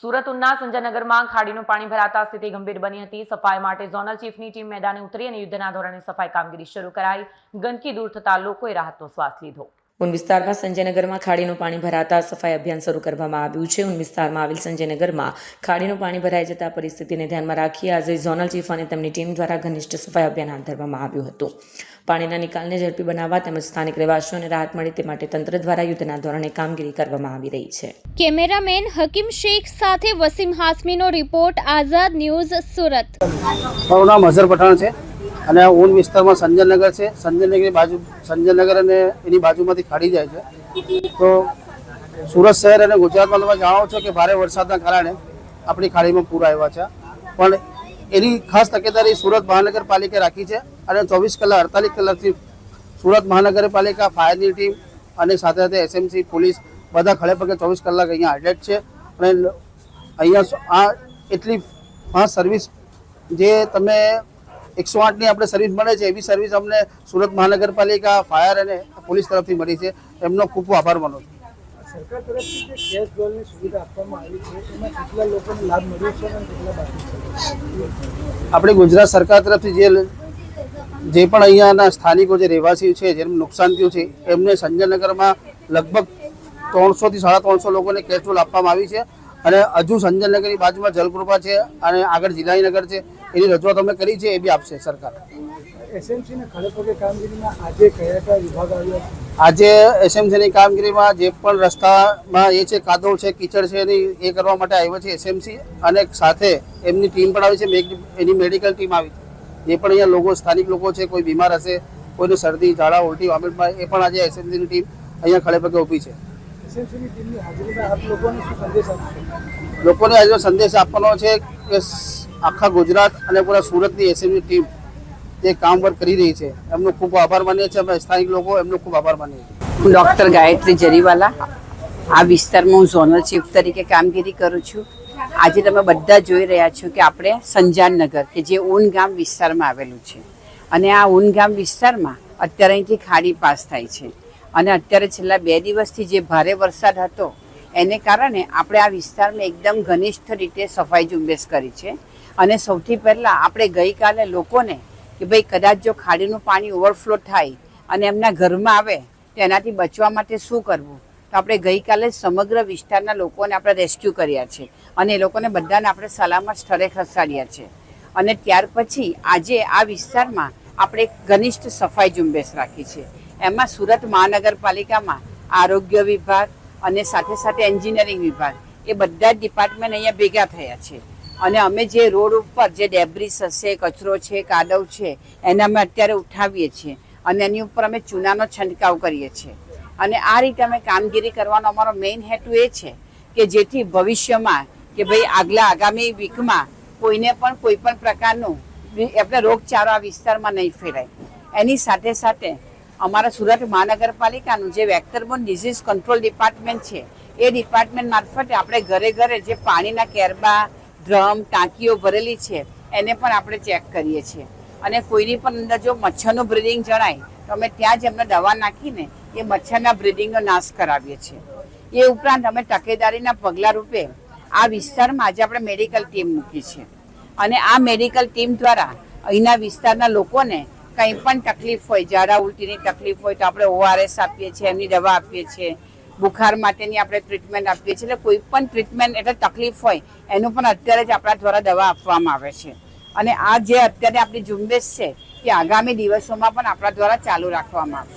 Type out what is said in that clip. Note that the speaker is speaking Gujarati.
સુરત ઉના સંજયનગરમાં ખાડીનું પાણી ભરાતા સ્થિતિ ગંભીર બની હતી। સફાઈ માટે ઝોનલ ચીફની ટીમ મેદાને ઉતરી અને યુદ્ધના ધોરણે સફાઈ કામગીરી શરૂ કરાઈ। ગંદકી દૂર થતા લોકોએ રાહતનો શ્વાસ લીધો। ઉન વિસ્તારમાં સંજયનગરમાં ખાડીનું પાણી ભરાતા સફાઈ અભિયાન શરૂ કરવામાં આવ્યું છે। ઉન વિસ્તારમાં આવેલ સંજયનગરમાં ખાડીનું પાણી ભરાઈ જતા પરિસ્થિતિને ધ્યાનમાં રાખી આજે ઝોનલ ચીફ અને તેમની ટીમ દ્વારા ઘનિષ્ઠ સફાઈ અભિયાન હાથ ધરવામાં આવ્યું હતું। પાણીના નિકાલને ઝડપી બનાવવા તેમજ સ્થાનિક રહેવાસીઓને રાહત મળે તે માટે તંત્ર દ્વારા યુદ્ધના ધોરણે કામગીરી કરવામાં આવી રહી છે। કેમેરામેન હકીમ શેખ સાથે વસીમ હાસમીનો રિપોર્ટ, આઝાદ ન્યૂઝ, સુરત। મારું નામ અઝર પઠાણ છે અને ઊન વિસ્તારમાં સંજયનગર છે। સંજયનગર અને એની બાજુમાંથી ખાડી જાય છે। તો સુરત શહેર અને ગુજરાતમાં તમે જાણો છો કે ભારે વરસાદના કારણે આપણી ખાડીમાં પૂર આવ્યા છે, પણ એની ખાસ તકેદારી સુરત મહાનગરપાલિકાએ રાખી છે અને 24 કલાક 48 કલાકથી સુરત મહાનગરપાલિકા, ફાયરની ટીમ અને સાથે સાથે એસએમસી, પોલીસ બધા ખડે પગે 24 કલાક અહીંયા હાજર છે। અને અહીંયા આ એટલી ફાસ્ટ સર્વિસ જે તમે 108ની આપણે સર્વિસ મળે છે એવી સર્વિસ અમને સુરત મહાનગરપાલિકા, ફાયર અને પોલીસ તરફથી મળી છે। એમનો ખૂબ આભાર માનું છું। સરકાર તરફથી જે કેશ ડોલની સુવિધા આપવામાં આવી છે એમાં કેટલા લોકોને લાભ મળ્યો છે અને કેટલા બાકી છે? આપણી ગુજરાત સરકાર તરફથી જે પણ અહીંયાના સ્થાનિકો જે રહેવાસી છે જેને નુકસાન થયું છે એમને સંજયનગરમાં લગભગ 300 થી 350 લોકોને કેશ ડોલ આપવામાં આવી છે અને હજુ સંજયનગરની બાજુમાં જલકૃપા છે અને આગળ જિલ્લાનગર છે, એની રજૂઆત અમે કરી છે, એ બી આપશે સરકાર। એસએમસીના ખડેપગે કામગીરીમાં આજે કયા કયા વિભાગ આવ્યા છે? આજે એસએમસીની કામગીરીમાં જે પણ રસ્તામાં એ છે, કાદવ છે, કીચડ છે, એ કરવા માટે આવ્યો છે એસએમસી અને સાથે એમની ટીમ પણ આવી છે, એની મેડિકલ ટીમ આવી છે। જે પણ અહીંયા લોકો સ્થાનિક લોકો છે, કોઈ બીમાર હશે, કોઈને શરદી, ઝાડા, ઉલટી, વોમિટમાં, એ પણ આજે એસએમસીની ટીમ અહીંયા ખડેપગે ઊભી છે। એસએમસીની ટીમની હાજરીમાં આપ લોકોને શું સંદેશ આપશો? લોકોને આજે સંદેશ આપવાનો છે કે આખા ગુજરાત અને પૂરા સુરતની એસએમસી ટીમ જે કામ વર્ક કરી રહી છે એમનો ખૂબ આભાર માનીએ છીએ। અમે સ્થાનિક લોકો એમનો ખૂબ આભાર માનીએ છીએ। હું ડૉક્ટર ગાયત્રી જરીવાલા આ વિસ્તારમાં હું ઝોનલ ચીફ તરીકે કામગીરી કરું છું। આજે તમે બધા જોઈ રહ્યા છો કે આપણે સંજાનનગર કે જે ઊન ગામ વિસ્તારમાં આવેલું છે અને આ ઊન ગામ વિસ્તારમાં અત્યારે અહીંથી ખાડી પાસ થાય છે અને અત્યારે છેલ્લા 2 દિવસથી જે ભારે વરસાદ હતો એને કારણે આપણે આ વિસ્તારમાં એકદમ ઘનિષ્ઠ રીતે સફાઈ ઝુંબેશ કરી છે અને સૌથી પહેલાં આપણે ગઈકાલે લોકોને કે ભાઈ કદાચ જો ખાડીનું પાણી ઓવરફ્લો થાય અને એમના ઘરમાં આવે તો એનાથી બચવા માટે શું કરવું, તો આપણે ગઈકાલે સમગ્ર વિસ્તારના લોકોને આપણે રેસ્ક્યુ કર્યા છે અને એ લોકોને બધાને આપણે સલામત સ્થળે ખસેડ્યા છે અને ત્યાર પછી આજે આ વિસ્તારમાં આપણે એક ઘનિષ્ઠ સફાઈ ઝુંબેશ રાખી છે। એમાં સુરત મહાનગરપાલિકામાં આરોગ્ય વિભાગ અને સાથે સાથે એન્જિનિયરિંગ વિભાગ એ બધા જ ડિપાર્ટમેન્ટ અહીંયા ભેગા થયા છે અને અમે જે રોડ ઉપર જે ડેબ્રિસ હશે, કચરો છે, કાદવ છે, એને અમે અત્યારે ઉઠાવીએ છીએ અને એની ઉપર અમે ચૂનાનો છંટકાવ કરીએ છીએ અને આ રીતે અમે કામગીરી કરવાનો અમારો મેઇન હેતુ એ છે કે જેથી ભવિષ્યમાં કે ભાઈ આગામી વીકમાં કોઈને પણ કોઈ પણ પ્રકારનું આપણે રોગચાળો આ વિસ્તારમાં નહીં ફેલાય। એની સાથે સાથે અમારા સુરત મહાનગરપાલિકાનું જે વેક્ટરબોર્ન ડિઝીઝ કંટ્રોલ ડિપાર્ટમેન્ટ છે એ ડિપાર્ટમેન્ટ મારફતે આપણે ઘરે ઘરે જે પાણીના કેરબા, ડ્રમ, ટાંકીઓ ભરેલી છે એને પણ આપણે ચેક કરીએ છીએ અને કોઈની પણ અંદર જો મચ્છરનું બ્રીડિંગ જણાય તો અમે ત્યાં જ એમને દવા નાખીને એ મચ્છરના બ્રીડિંગનો નાશ કરાવીએ છીએ। એ ઉપરાંત અમે તકેદારીના પગલાં રૂપે આ વિસ્તારમાં આજે આપણે મેડિકલ ટીમ મૂકી છે અને આ મેડિકલ ટીમ દ્વારા અહીંના વિસ્તારના લોકોને કંઈ પણ તકલીફ હોય, ઝાડા ઉલટીની તકલીફ હોય તો આપણે ORS આપીએ છીએ, એમની દવા આપીએ છીએ, બુખાર માટેની આપણે ટ્રીટમેન્ટ આપીએ છીએ। એટલે કોઈ પણ ટ્રીટમેન્ટ એટલે તકલીફ હોય એનું પણ અત્યારે જ આપણા દ્વારા દવા આપવામાં આવે છે અને આ જે અત્યારે આપણી ઝુંબેશ છે એ આગામી દિવસોમાં પણ આપણા દ્વારા ચાલુ રાખવામાં આવશે।